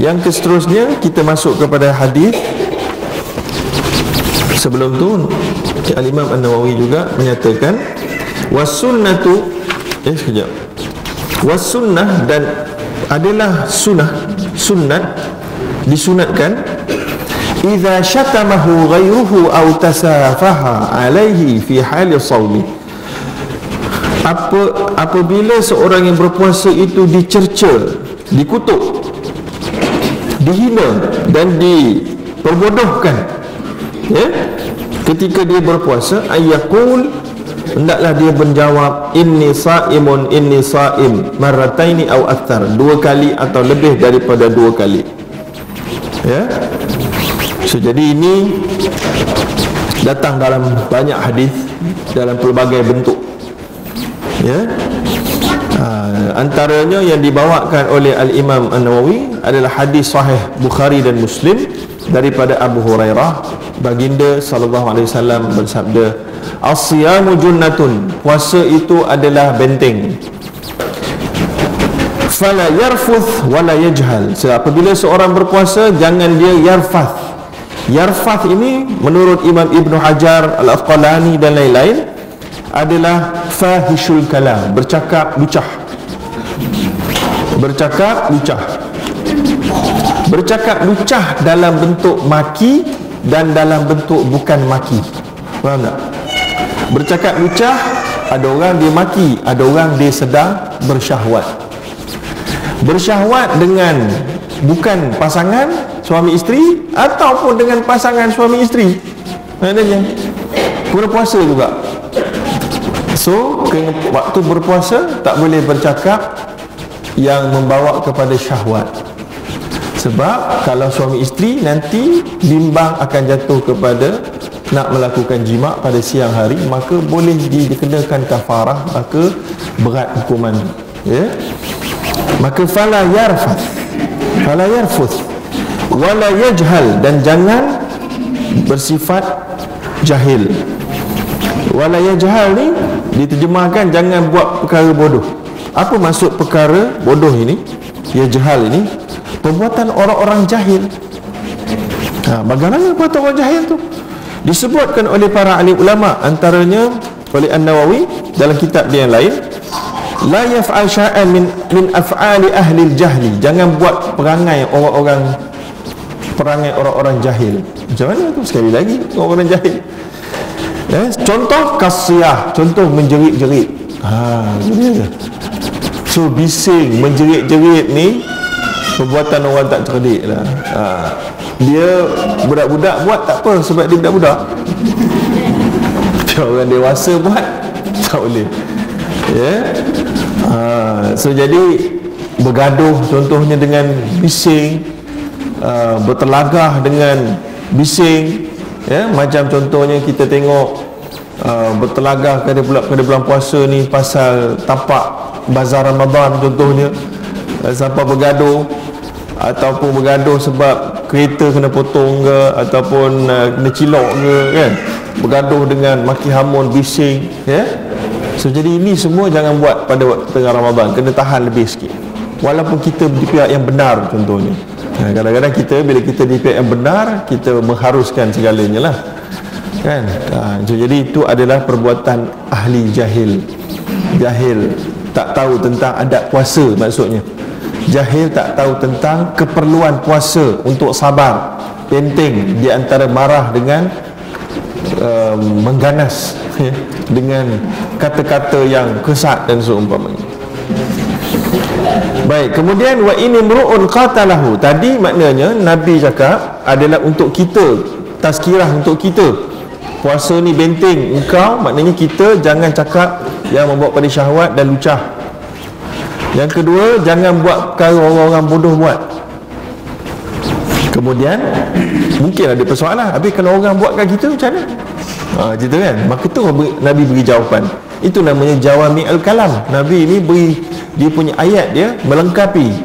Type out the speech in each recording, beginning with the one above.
Yang seterusnya kita masuk kepada hadis. Sebelum tu Al-Imam An-Nawawi juga menyatakan was-sunnatu sekejap. Was-sunnah, dan adalah sunnat disunatkan idza syatamahu ghayruhu aw tasafaha alaihi fi hali shaumi. Apabila seorang yang berpuasa itu dicerca, dikutuk, dihina dan diperbodohkan, ketika dia berpuasa, ayyaqul, hendaklah dia menjawab inni saim marrataini aw akthar, 2 kali atau lebih daripada 2 kali. So jadi ini datang dalam banyak hadis dalam pelbagai bentuk. Antaranya yang dibawakan oleh Al-Imam An-Nawawi adalah hadis sahih Bukhari dan Muslim daripada Abu Hurairah. Baginda sallallahu alaihi wasallam bersabda, as-siyamu junnatun, puasa itu adalah benteng. Fala yarfuth wala yajhal, apabila seorang berpuasa jangan dia yarfath. Yarfath ini menurut Imam Ibn Hajar Al-Asqalani dan lain-lain adalah fahishul kalam, bercakap lucah. Bercakap lucah dalam bentuk maki dan dalam bentuk bukan maki. Faham tak? Bercakap lucah, ada orang dia maki, ada orang dia sedang bersyahwat. Bersyahwat dengan bukan pasangan suami isteri ataupun dengan pasangan suami isteri. Maknanya berpuasa juga. So waktu berpuasa tak boleh bercakap yang membawa kepada syahwat. Sebab kalau suami isteri nanti bimbang akan jatuh kepada nak melakukan jima' pada siang hari, maka boleh dikenakan kafarah, maka berat hukuman. Maka fala yarfuth wala yajhal, dan jangan bersifat jahil. Wala yajhal ni diterjemahkan jangan buat perkara bodoh. Apa maksud perkara bodoh ini? Yajhal ini perbuatan orang-orang jahil. Bagaimana perbuatan orang jahil tu? Disebutkan oleh para alim ulama, antaranya oleh An-Nawawi dalam kitab dia yang lain, la yaf'al syai'an min af'ali ahli al-jahli, jangan buat perangai orang-orang jahil. Macam mana tu? Sekali lagi, orang-orang jahil. Contoh kasiyah, contoh menjerit-jerit. Gini je. So bising, menjerit-jerit ni perbuatan orang tak cerdik lah. Dia budak-budak buat tak apa sebab dia budak-budak. Orang dewasa buat tak boleh. So jadi bergaduh contohnya dengan bising, bertelagah dengan bising, macam contohnya kita tengok bertelagah pada bulan puasa ni pasal tapak bazar Ramadan contohnya, sampai bergaduh, ataupun bergaduh sebab kereta kena potong ke, ataupun kena cilok ke, kan, bergaduh dengan maki hamun, bising, so jadi ini semua jangan buat pada waktu tengah Ramadan, kena tahan lebih sikit walaupun kita di pihak yang benar contohnya. Kadang-kadang kita bila kita di pihak yang benar, kita mengharuskan segalanya lah, kan. So jadi itu adalah perbuatan ahli jahil. Jahil tak tahu tentang adab puasa, maksudnya jahil tak tahu tentang keperluan puasa untuk sabar, penting di antara marah dengan mengganas, dengan kata-kata yang kesat dan seumpamanya. Baik, kemudian wa ini mru'un qatalahu, tadi maknanya Nabi cakap adalah untuk kita, tazkirah untuk kita. Puasa ni benteng engkau, maknanya kita jangan cakap yang membawa pada syahwat dan lucah. Yang kedua, jangan buat perkara orang-orang bodoh buat. Kemudian mungkin ada persoalan, habis kalau orang buatkan kita macam mana? Cerita kan? Maka tu Nabi beri jawapan. Itu namanya jawami al-kalam. Nabi ni beri, dia punya ayat dia melengkapi.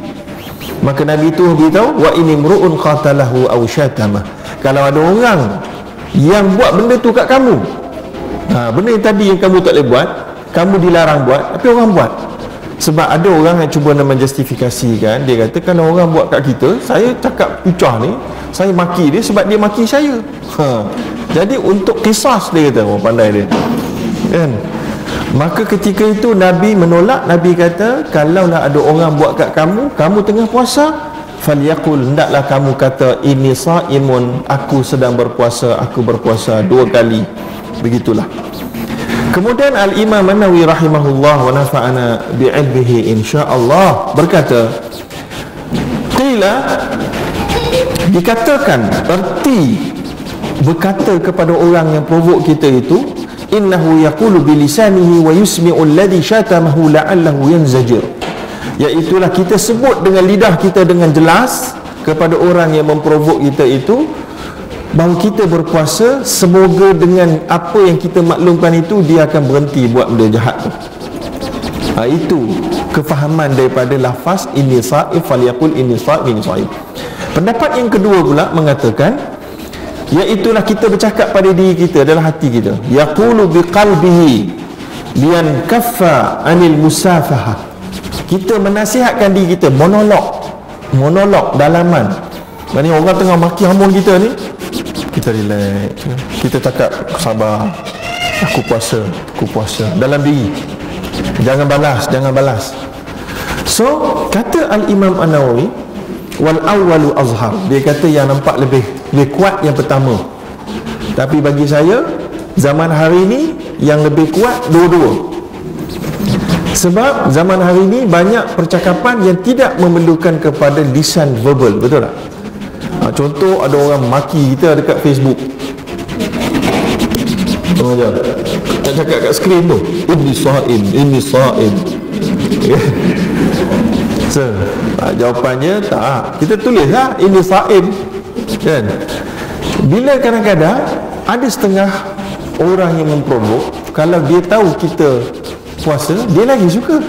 Maka Nabi tu beritahu, wa ini mru'un qatalahu aw syatamah. Kalau ada orang yang buat benda tu kat kamu, benda yang tadi yang kamu tak boleh buat, kamu dilarang buat, tapi orang buat, Sebab ada orang yang cuba nak menjustifikasikan, dia kata kalau orang buat kat kita, saya cakap pucah ni, saya maki dia sebab dia maki saya. Jadi untuk kisas, dia kata, oh pandai dia kan. Maka ketika itu Nabi menolak. Nabi kata, kalaulah ada orang buat kat kamu, kamu tengah puasa, falyaqul, hendaklah kamu kata, ini saimun, aku sedang berpuasa, aku berpuasa 2 kali. Begitulah. Kemudian Al-Imam An-Nawawi rahimahullah wa nafa'ana bi'ilmihi insyaallah berkata, qila, dikatakan, erti berkata kepada orang yang provok kita itu, innahu yaqulu bilisanihi wa yusmi'u alladhi syatamahu la'allahu yanzajir, iaitulah kita sebut dengan lidah kita dengan jelas kepada orang yang memprovok kita itu bahawa kita berpuasa, semoga dengan apa yang kita maklumkan itu dia akan berhenti buat benda jahat tu. Itu kefahaman daripada lafaz inni sa'im falyaqul inni sa'im. Pendapat yang kedua pula mengatakan, iaitulah kita bercakap pada diri kita, dalam hati kita, yaqulu biqalbihi lian kaffa anil musafahah, kita menasihatkan diri kita, monolog dalaman. Maksudnya orang tengah maki hamun kita ni, kita relax, kita cakap sabar, aku puasa dalam diri, jangan balas. So kata Al-Imam An-Nawawi, wal awwalu azhar, dia kata yang nampak lebih kuat yang pertama, tapi bagi saya zaman hari ini yang lebih kuat dua-dua. Sebab zaman hari ini banyak percakapan yang tidak memerlukan kepada lisan verbal, betul tak? Contoh, ada orang maki kita dekat Facebook, nak cakap kat skrin tu, ini sa'im. So, jawapannya tak, kita tulis lah ini sa'im kan. Bila kadang-kadang ada setengah orang yang memprovok, kalau dia tahu kita puasa, dia lagi suka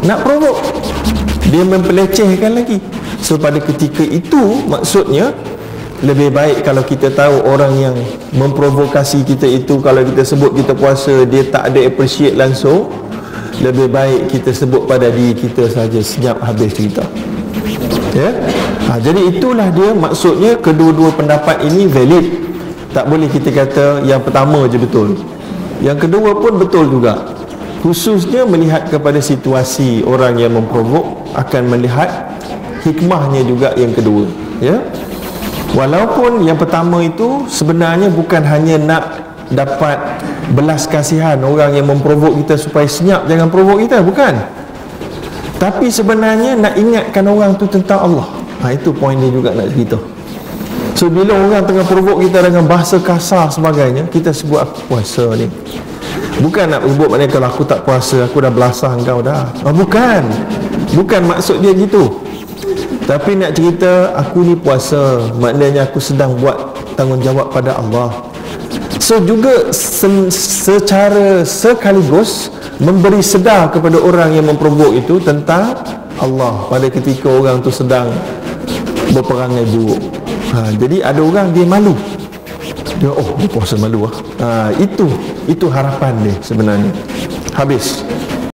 nak provok, dia mempelecehkan lagi. So pada ketika itu, maksudnya lebih baik kalau kita tahu orang yang memprovokasi kita itu, kalau kita sebut kita puasa, dia tak ada appreciate langsung, lebih baik kita sebut pada diri kita saja, senyap habis cerita. Ya? Jadi itulah dia maksudnya, kedua-dua pendapat ini valid. Tak boleh kita kata yang pertama je betul, yang kedua pun betul juga. Khususnya melihat kepada situasi orang yang memprovok, akan melihat hikmahnya juga yang kedua. Ya, walaupun yang pertama itu sebenarnya bukan hanya nak dapat belas kasihan orang yang memprovok kita supaya senyap jangan provok kita, bukan, tapi sebenarnya nak ingatkan orang tu tentang Allah. Itu poin dia juga nak cerita. So bila orang tengah provok kita dengan bahasa kasar sebagainya, kita sebut aku puasa ni, bukan nak sebut maknanya kalau aku tak puasa aku dah belasah engkau dah. Bukan maksud dia gitu. Tapi nak cerita aku ni puasa, maknanya aku sedang buat tanggungjawab pada Allah. So juga secara sekaligus memberi sedar kepada orang yang memprovok itu tentang Allah pada ketika orang tu sedang berperangai buruk. Jadi ada orang dia malu, dia dia puasa malu itu harapan dia sebenarnya. Habis.